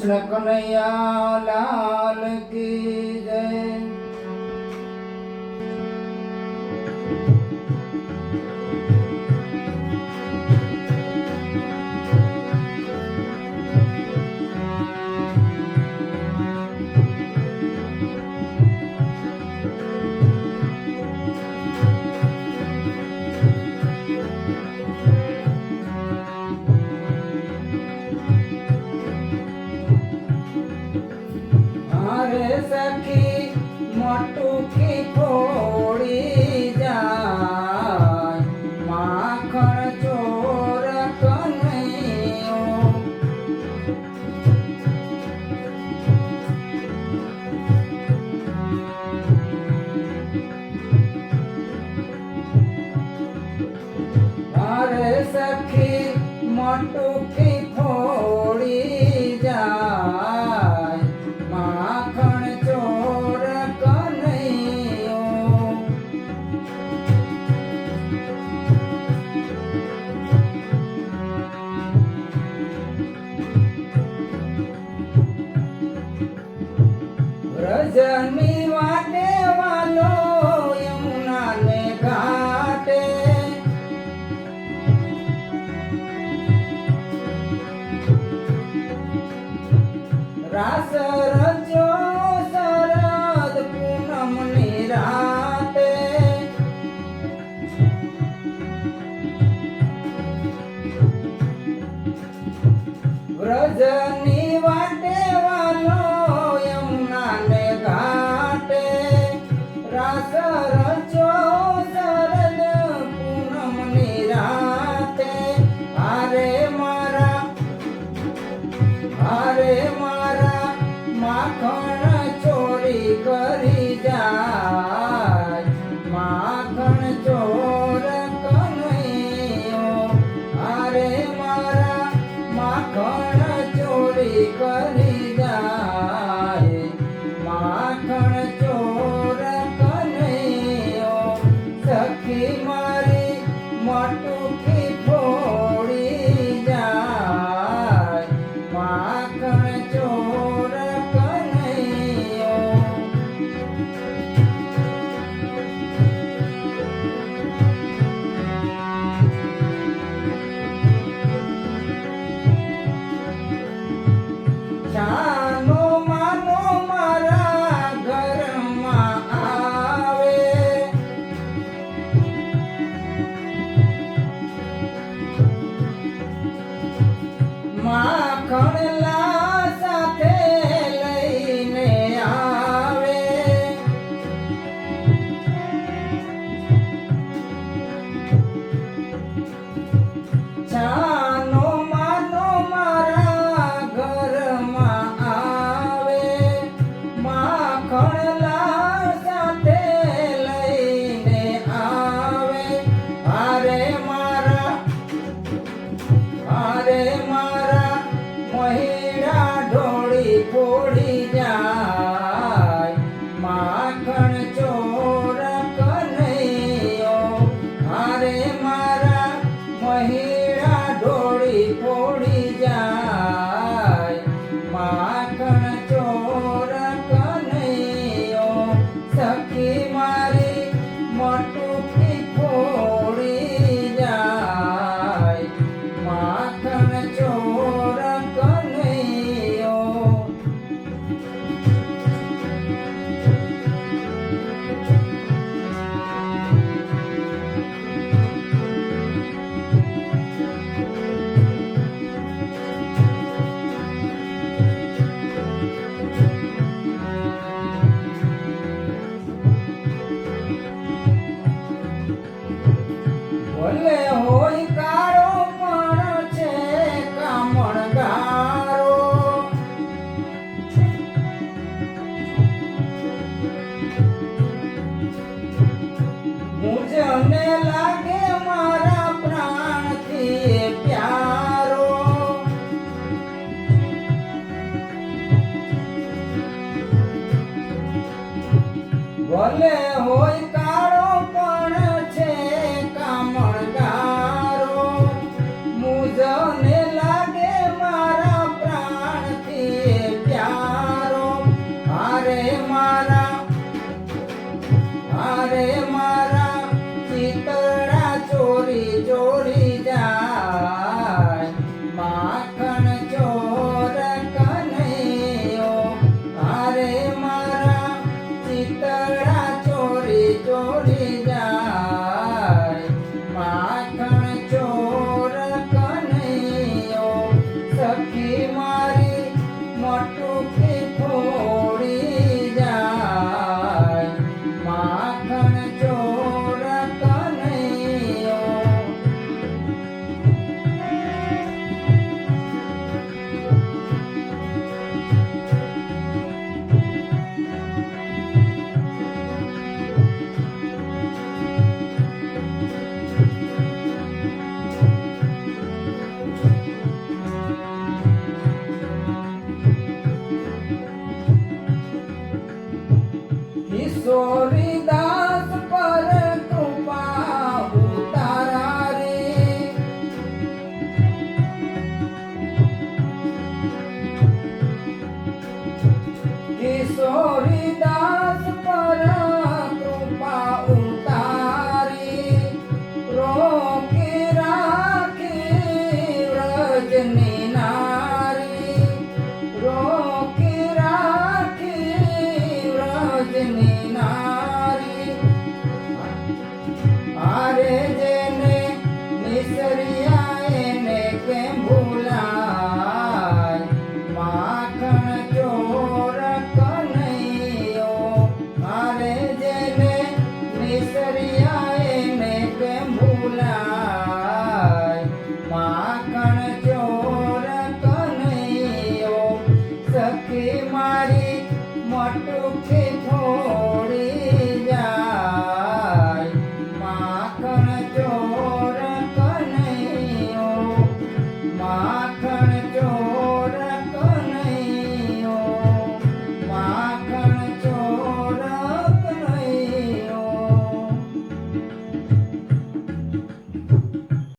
कृष्ण कन्हैया लाल की जय। अरे सखी मटुकी फोड़ी जाय माखण चोर कन्हैयो। अरे सखी मटुकी फोड़ी जाय माखण चोर कन्हैयो। रजनी वाटे वालो यमुना ने घाटे रास रचो शरद पूनम निराते। रजनी वाटे वालो यमुना ने घाटे रास रचो शरद पूनम निराते। अरे मारा माखण चोरी करी जाय माखण चोर कन्हैयो। अरे मारा माखण चोरी करी जाय माखण चोर कन्हैयो। सखी मारी मटुकी फोड़ी जाय माखण चोर कन्हैयो। छानो मानो मारा घરમાં આવે માખણ લા સાથે લઈને આવે। છાનો માનો મારા ઘરમાં આવે માખણ લા સાથે લઈને આવે। અરે મારા મહિડા ઢોળી ફોડી જાય માખણ ચોર કન્હૈયો। અરે મારા મહિડા ઢોળી ફોડી જાય માખણ ચોર કન્હૈયો। સખી મારી મટુકી ફોડી જાય માખણ ચોર કન્હૈયો। ભલે હોય કાળો પણ છે કામણગારો। મુજને લાગે મારા પ્રાણથી પ્યારો। ભલે હોય કાળો પણ છે કામણગારો। ચોરી ચોરી જાય માખણ ચોર કનૈયો અરે મારા ચિતળા ચોરી ચોરી જાય માખણ ચોર કનૈયો સખી મારી મોટુકી ફોડી જાય માખણ ચોર કનૈયો કિશોરીદાસ પર કૃપા ઉતારા રે કિશોરીદાસ પર કૃપા ઉતારી રોકી રાખી વ્રજની નારી રોકી રાખી વ્રજની નારી આરે જેને નિસરિયા એને કેમ ભૂલાય માખણ ચોર કનૈયો આરે જેને નિસરિયા એને કેમ ભૂલાય માખણ ચોર કનૈયો સખી મારી મોટુકી ફોડી